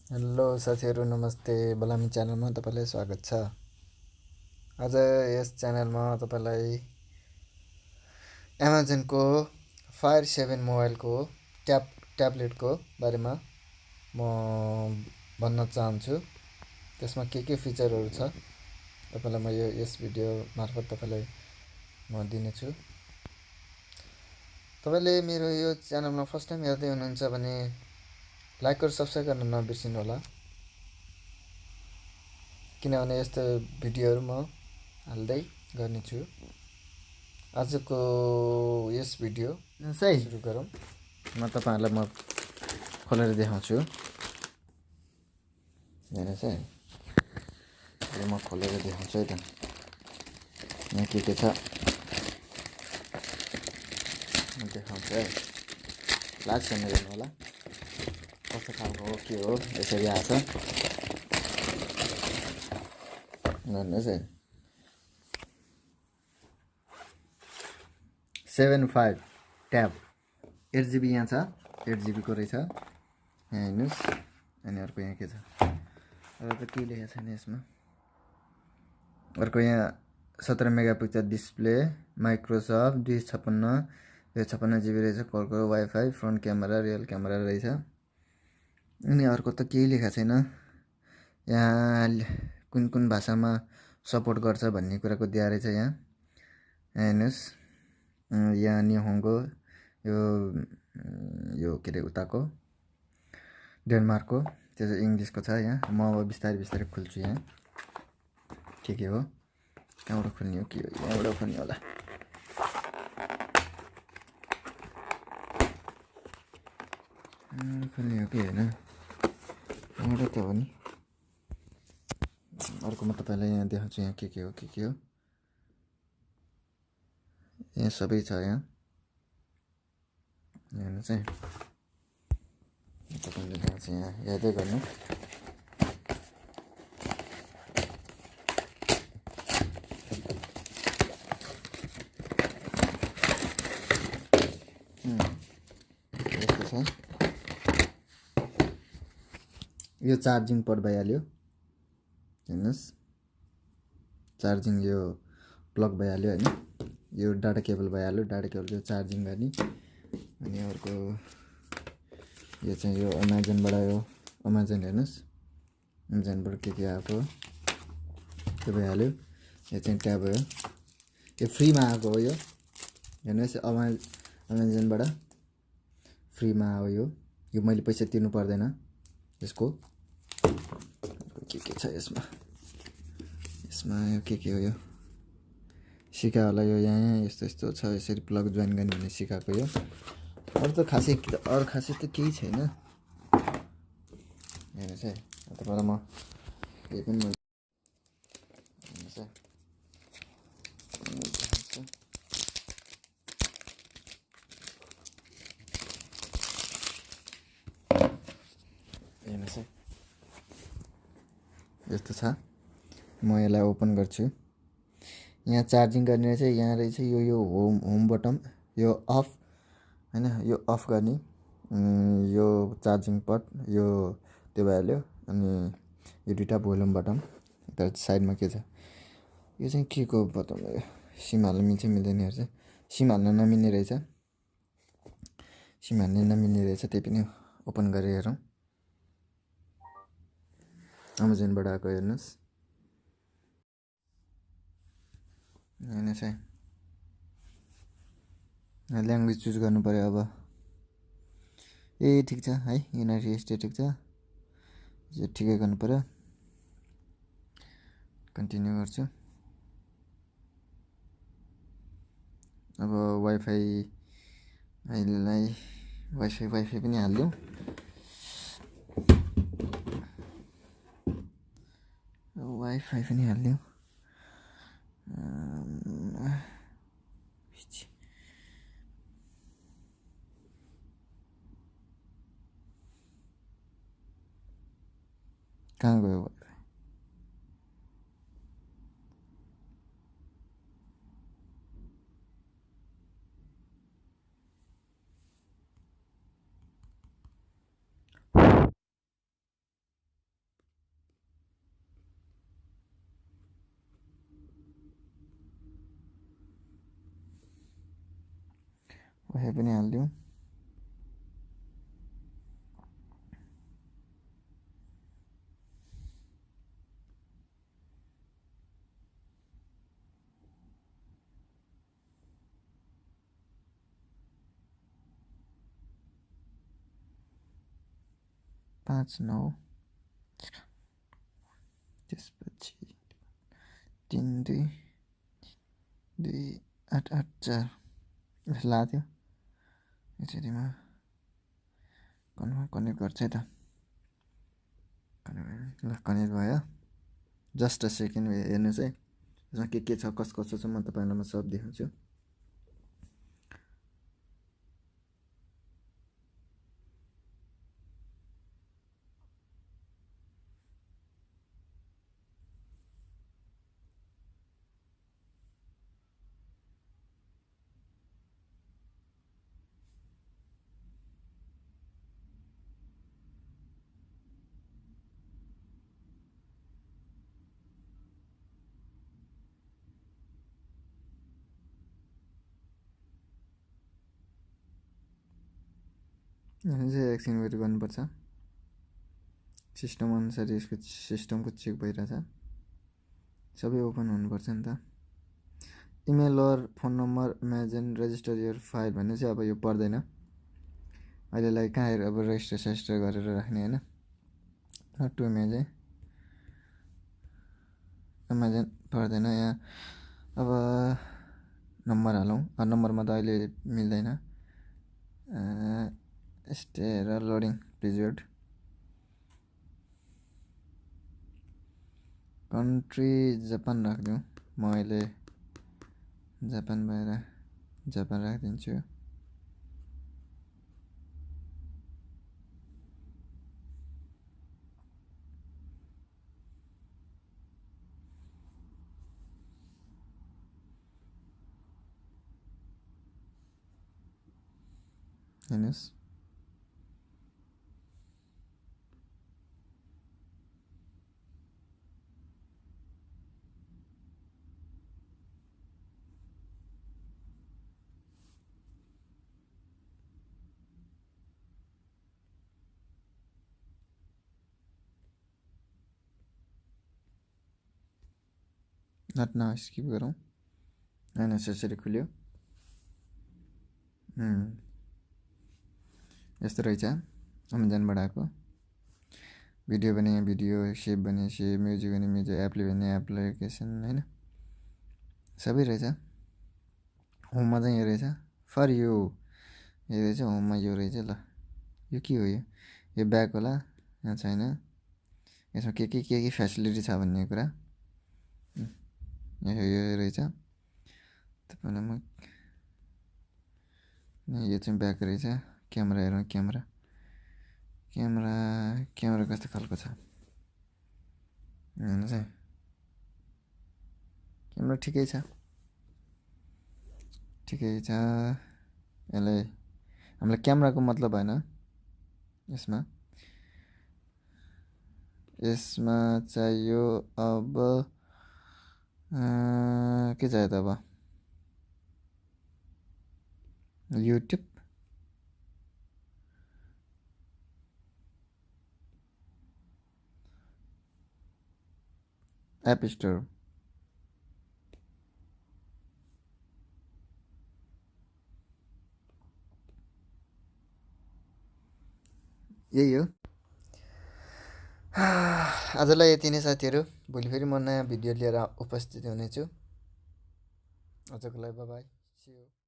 Hello साथीहरू नमस्ते बलामी च्यानलमा तपाईँलाई स्वागत छ। आज यस च्यानलमा तपाईँलाई एमाजोनको फायर 7 मोबाइलको ट्याब्लेटको बारेमा म भन्न चाहन्छु। त्यसमा के फिचरहरू छ तपाईँलाई म यस भिडियो मार्फत तपाईँलाई म दिनेछु। तपाईँले मेरो यो च्यानलमा फर्स्ट टाइम हेर्दै हुनुहुन्छ भने लाइक र सब्सक्राइब गर्न नबिर्सिनु होला, किनभने यस्तो भिडियोहरू म हाल्दै गर्नेछु। आजको यस भिडियो सुरु गरौँ। म तपाईँहरूलाई म खोलेर देखाउँछु। हेर्नुहोस् है, यो म खोलेर देखाउँछु है त। यहाँ के छ म देखाउँछु है, लास्ट हेर्नु हेर्नु होला कस्तो खालको हो के हो। यसरी आछ हेर्नुहोस् है, 7.5 ट्याब 8GB यहाँ छ, 8GB को रहेछ यहाँ हेर्नुहोस्। अनि अर्को यहाँ के छ, अरू त केही लेखेको छैन यसमा। अर्को यहाँ 17 मेगापिक्सल डिस्प्ले, माइक्रोसफ्ट 256GB रहेछ, कलको wifi, front camera, real camera रहेछ। अनि अर्को त केही लेखेको छैन। यहाँ कुन भाषामा सपोर्ट गर्छ भन्ने कुराको दिया रहेछ यहाँ हेर्नुहोस्। यहाँ निहोङ्गो, यो के अरे उताको डेनमार्कको, त्यो चाहिँ इङ्ग्लिसको छ। यहाँ म अब बिस्तारै खोल्छु। यहाँ के हो, कहाँबाट खोल्ने हो, के हो, यहाँबाट खोल्ने होला। खोल्ने हो कि होइन, यहाँबाट त हो नि। अर्को म तपाईँलाई यहाँ देखाउँछु। यहाँ के हो यहाँ सबै छ। यहाँ हेर्नुहोस् है, तपाईँले देखाउँछु। यहाँ यादै गर्नु। यस्तो छ, यो चार्जिङ पोर्ट भइहाल्यो हेर्नुहोस्। चार्जिङ यो प्लग भइहाल्यो होइन, यो डाटा केबल भइहाल्यो, डाटा केबल चाहिँ चार्जिङ गर्ने। अनि अर्को यो चाहिँ यो अमेजनबाट, यो अमेजन हेर्नुहोस्, अमेजनबाट के आएको त्यो भइहाल्यो। यो चाहिँ ट्याब हो, यो फ्रीमा आएको हो। यो हेर्नुहोस्, अमेजनबाट फ्रीमा आयो यो मैले पैसा तिर्नु पर्दैन यसको। के छ यसमा यो के हो, यो सिका होला। यो यहाँ यस्तो छ, यसरी प्लग जोइन गर्ने भन्ने सिकाएको। यो अरू त खासै त केही छैन हेर्नुहोस् है। तपाईँलाई म केही पनि हेर्नुहोस् है, हेर्नुहोस् है, यस्तो छ। म यसलाई ओपन गर्छु। यहाँ चार्जिङ गर्ने रहेछ, यहाँ रहेछ यो होम बटन, यो अफ होइन, यो अफ गर्ने, यो चार्जिङ पोर्ट, यो त्यो भइहाल्यो। अनि यो दुइटा भोल्युम बटन। तर साइडमा के छ, यो चाहिँ के को बटन हो, सिम हाल्न मिल्छ मिल्दैन हेर्छ। सिम हाल्न नमिल्ने रहेछ, त्यही पनि ओपन गरेर हेरौँ। अमेजनबाट आएको हेर्नुहोस् है। ल्याङ्ग्वेज चुज गर्नु पऱ्यो अब। ए ठिक छ है, युनाइटेड स्टेट ठिक छ, यो ठिकै गर्नु पऱ्यो। कन्टिन्यू गर्छु। अब वाइफाई अहिलेलाई वाइफाई पनि हालिदिउँ। वाइफाई पनि हालिदिउँ। कहाँ गयो वाइफाई? कोही पनि हालिदिउँ। पाँच 9 त्यसपछि 3 2 2 8 8 4 जस्तो लाग्थ्यो। यसरीमा कनेक्ट गर्छ है त। ल कनेक्ट भयो। जस्ट अ सेकेन्ड हेर्नुहोस् है, यसमा के छ कसो छ म तपाईँलाई म सब देखाउँछु। यहाँ चाहिँ एकछिन वेट गर्नुपर्छ। सिस्टम अनुसार यसको सिस्टमको चेक भइरहेछ। सबै ओपन हुनुपर्छ नि त। इमेल और phone number imagine register your file भन्ने चाहिँ अब यो पर्दैन अहिलेलाई। कहाँ हेर अब रेजिस्टर गरेर राख्ने होइन। नट टु इमेजिन पर्दैन यहाँ। अब नम्बर हालौँ। नम्बरमा त अहिले मिल्दैन। स्टे र loading please wait. Country Japan राखिदिउँ। म अहिले जापान भएर जापान राखिदिन्छु। हेर्नुहोस् नट न स्किप गरौँ। हेर्नुहोस् यसरी खुल्यो। यस्तो रहेछ अमेजनबाट आएको। भिडियो भने भिडियो, सेभ भने सेभ, म्युजिक भने म्युजिक, एप्ली भने एप्लिकेसन होइन, सबै रहेछ। होममा चाहिँ यो रहेछ फर यो रहेछ। होममा यो रहेछ। ल यो के हो? यो ब्याक होला यहाँ छैन। यसमा के फेसिलिटी छ भन्ने कुरा यो रहेछ। तपाईँलाई म यो चाहिँ ब्याक रहेछ। क्यामेरा हेरौँ। क्यामेरा कस्तो खालको छ हेर्नुहोस् है। क्यामेरा ठिकै छ। यसलाई हामीलाई क्यामेराको मतलब भएन। यसमा चाहियो अब के चाहियो त अब? युट्युब, एप स्टोर, यही हो। आजलाई यति नै साथीहरू। भोलि फेरि म नयाँ भिडियो लिएर उपस्थित हुनेछु। आजको लागि बाई बाई। C you.